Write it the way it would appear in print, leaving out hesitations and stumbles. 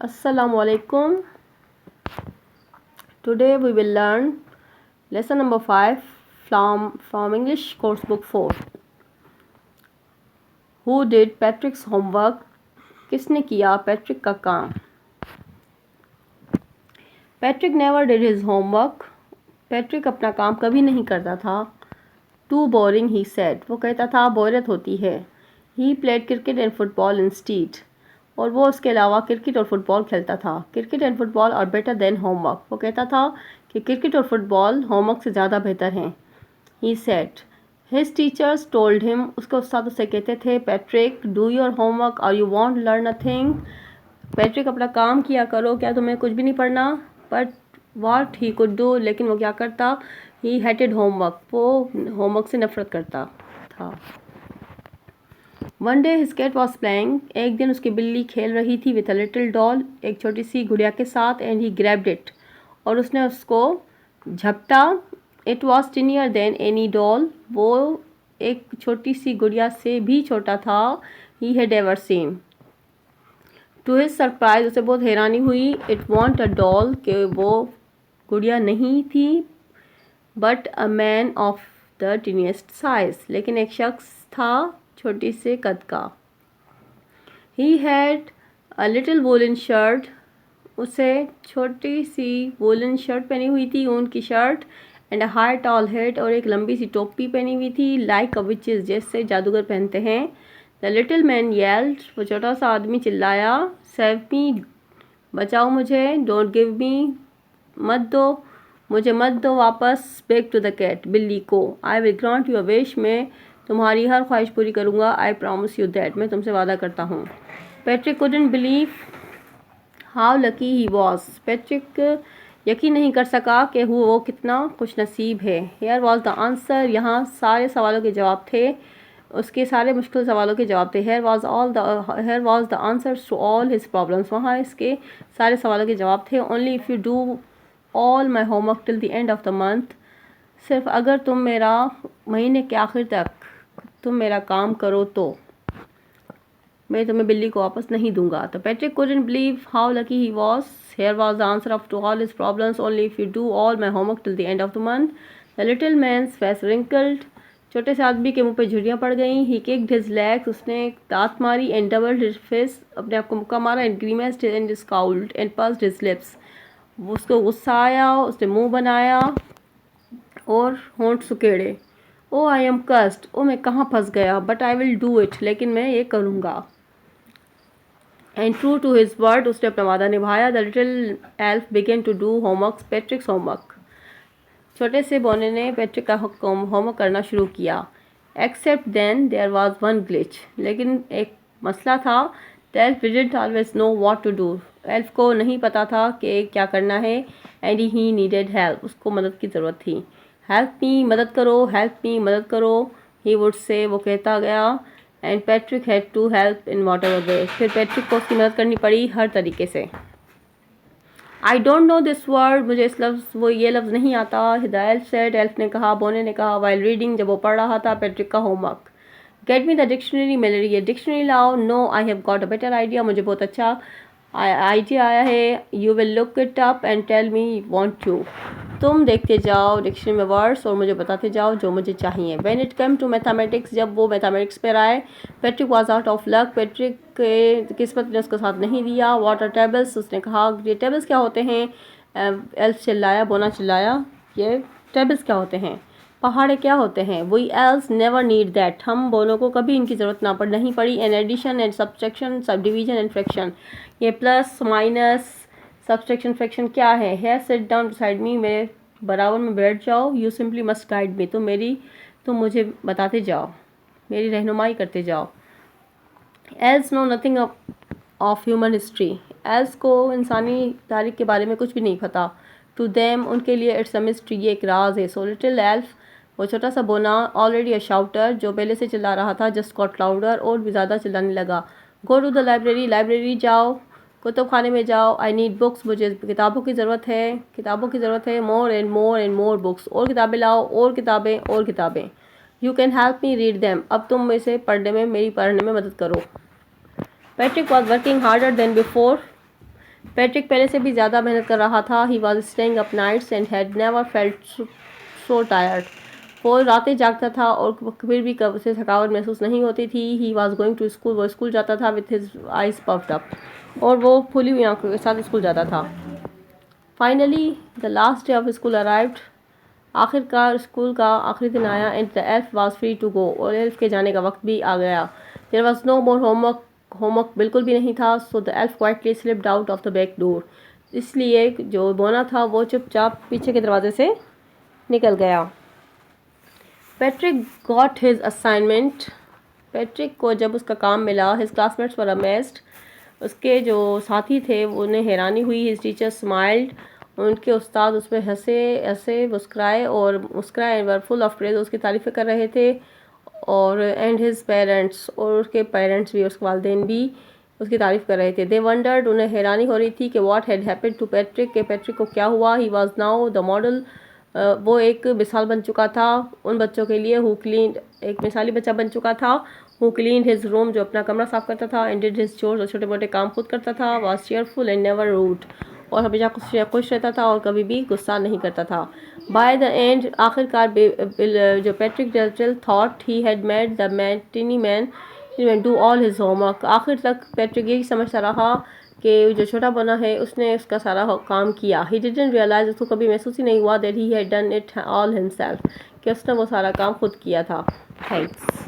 Assalamu alaikum. Today we will learn lesson number 5 from English course book 4. Who did Patrick's homework? किसने किया Patrick का काम? Patrick never did his homework. Patrick अपना काम कभी नहीं करता था. Too boring, he said. वो कहता था बोरियत होती है. He played cricket and football instead. और वो उसके अलावा क्रिकेट और फुटबॉल खेलता था. Cricket and football are better than homework. वो कहता था कि क्रिकेट और फुटबॉल होमवर्क से ज़्यादा बेहतर हैं. He said his teachers told him. उसके उस्ताद उससे कहते थे पैट्रिक डू योर होमवर्क और you want learn nothing. Patrick अपना काम किया करो, क्या तुम्हें कुछ भी नहीं पढ़ना? But what he could do, लेकिन वो क्या करता? He hated homework. वो होमवर्क से नफरत करता था. One day his cat was playing. एक दिन उसकी बिल्ली खेल रही थी विथ अ लिटिल डॉल, एक छोटी सी गुड़िया के साथ. एंड ही ग्रैब्ड इट, और उसने उसको झपटा. It was tinier than any doll. वो एक छोटी सी गुड़िया से भी छोटा था. He had ever seen. To his surprise, उसे बहुत हैरानी हुई. इट वॉन्ट अ डॉल, कि वो गुड़िया नहीं थी. But a man of the tiniest size, लेकिन एक शख्स था छोटी से कद का. He had a little woollen shirt. उसे छोटी सी वूलन शर्ट पहनी हुई थी, ऊन की shirt. And a high tall head, और एक लंबी सी टोपी पहनी हुई थी. लाइक अ विचेस, जैसे जादूगर पहनते हैं. The little man yelled. वो छोटा सा आदमी चिल्लाया. सेव मी, बचाओ मुझे. डोंट गिव मी, मत दो मुझे, मत दो वापस. बैक टू द कैट, बिल्ली को. I will grant you a wish, मैं तुम्हारी हर ख्वाहिश पूरी करूँगा. आई प्रॉमिस यू दैट, मैं तुमसे वादा करता हूँ. Patrick couldn't believe how lucky he was. पैट्रिक यकीन नहीं कर सका कि वो कितना खुशनसीब है. Here was the answer. यहाँ सारे सवालों के जवाब थे, उसके सारे मुश्किल सवालों के जवाब थे. Here was the answers to all his problems. वहाँ इसके सारे सवालों के जवाब थे. Only if you do all my homework till the end of the month. सिर्फ अगर तुम मेरा महीने के आखिर तक तुम मेरा काम करो तो मैं तुम्हें बिल्ली को वापस नहीं दूंगा. तो Patrick couldn't believe how lucky he was. Here was the answer to all his problems. Only if you do all my homework till the end of the month. The little man's face wrinkled. छोटे से आदमी के मुंह पे झुर्रियाँ पड़ गईं. He kicked his legs. उसने दांत मारी. And doubled his face. अपने आप को मुक्का मारा. And grimaced and scowled and pursed his lips. उसको गुस्सा आया, उसने मुंह बनाया और होंठ सुकेड़े. ओ आई एम कस्ट. ओ मैं कहाँ फंस गया. But I will do it, लेकिन मैं ये करूँगा. And true to his word, उसने अपना वादा निभाया. The little elf began to do homework, Patrick's homework. छोटे से बोने ने पैट्रिक का होमवर्क करना शुरू किया. Except then there was one glitch, लेकिन एक मसला था. The elf didn't always know what to do. Elf को नहीं पता था कि क्या करना है. एंड ही नीडेड हेल्प, उसको मदद की ज़रूरत थी. हेल्प मी, मदद करो. हेल्प मी, मदद करो. ही वुड से, वो कहता गया. And Patrick had to help in whatever way. फिर पैट्रिक को उसकी मदद करनी पड़ी हर तरीके से. I don't know this word, मुझे इस लफ्ज़ ये लफ्ज़ नहीं आता. द एल्फ सेड, एल्फ ने कहा, बोने ने कहा. वाइल रीडिंग, जब वो पढ़ रहा था पैट्रिक का homework. Get me the dictionary, मेरे लिए डिक्शनरी लाओ. No I have got a better idea, मुझे बहुत अच्छा आइडिया आया है. You will look it up and tell me want you. तुम देखते जाओ डिक्शनरी में वर्ड्स और मुझे बताते जाओ जो मुझे चाहिए. When it come to mathematics, जब वो मैथमेटिक्स पर आए. Patrick was out of luck, Patrick के किस्मत ने उसका साथ नहीं दिया. व्हाट आर टेबल्स, उसने कहा. ये टेबल्स क्या होते हैं? एल्फ चिल्लाया, बोना चिल्लाया. ये टेबल्स क्या होते हैं? पहाड़े क्या होते हैं? We elves never need that, हम बोलों को कभी इनकी ज़रूरत नहीं पड़ी. एन एडिशन एंड सब्सट्रैक्शन, सब डिवीजन एंड फ्रैक्शन. ये प्लस माइनस सब्सट्रैक्शन फ्रैक्शन क्या है? है सिट डाउन साइड मी, मेरे बराबर में बैठ जाओ. You simply must guide me, तुम मुझे बताते जाओ, मेरी रहनुमाई करते जाओ. Elves know nothing of human history, elves को इंसानी तारीख के बारे में कुछ भी नहीं पता. टू देम, उनके लिए इट्स अ मिस्ट्री, ये एक राज है. सो लिटिल एल्फ, वो छोटा सा बोना. ऑलरेडी अ शाउटर, जो पहले से चिल्ला रहा था. जस्ट गॉट लाउडर, और भी ज़्यादा चिल्लाने लगा. Go to the library, library जाओ, कुतुब खाने में जाओ. आई नीड बुक्स, मुझे किताबों की ज़रूरत है. More and more and more books, और किताबें लाओ, और किताबें. You can help me read them, अब तुम इसे पढ़ने में मदद करो. Patrick was working harder than before, Patrick पहले से भी ज़्यादा मेहनत कर रहा था। He was staying up nights and had never felt so tired. वो रातें जागता था और फिर भी कब उसे थकावट महसूस नहीं होती थी। He was going to school, वो स्कूल जाता था with his eyes puffed up, और वो फुली हुई आंखों के साथ स्कूल जाता था। Finally the last day of school arrived. आखिरकार स्कूल का आखिरी दिन आया। And the elf was free to go, और एल्फ के जाने का वक्त भी आ गया। There was no more homework, homework बिल्कुल भी नहीं था। So the elf quietly slipped out of the back door. इसलिए जो बोना था वो चुपचाप पीछे के दरवाजे से निकल गया। Patrick got his assignment. Patrick को जब उसका काम मिला, हिज क्लासमेट्स वर अमेज्ड। उसके जो साथी थे वो उन्हें हैरानी हुई। His teacher smiled. उनके उस्ताद उस पर हंसे हंसे मुस्कुराए वर फुल ऑफ प्रेज, उसकी तारीफ़ें कर रहे थे। और एंड हिज पेरेंट्स, और उसके पेरेंट्स भी, उसके वालिदैन भी उसकी तारीफ़ कर रहे थे। दे वंडर्ड, उन्हें हैरानी हो रही थी कि what had happened to Patrick, के पैट्रिक को क्या हुआ। He was now the model, वो एक मिसाल बन चुका था उन बच्चों के लिए हु क्लीन, एक मिसाली बच्चा बन चुका था। हु क्लीन हिज रूम, जो अपना कमरा साफ करता था। एंड डिड हिज चोर्स, और छोटे मोटे काम खुद करता था। Was cheerful and never rude, और हमेशा खुश रहता था और कभी भी गुस्सा नहीं करता था। बाय द एंड, आखिरकार जो Patrick Durtle thought he had made the matinee man do all his homework. आखिर तक पैट्रिक यही समझता रहा कि जो छोटा बना है उसने उसका सारा काम किया। ही डिडंट रियलाइज, उसको कभी महसूस ही नहीं हुआ that he had done it all himself, कि उसने वो सारा काम खुद किया था। थैंक्स।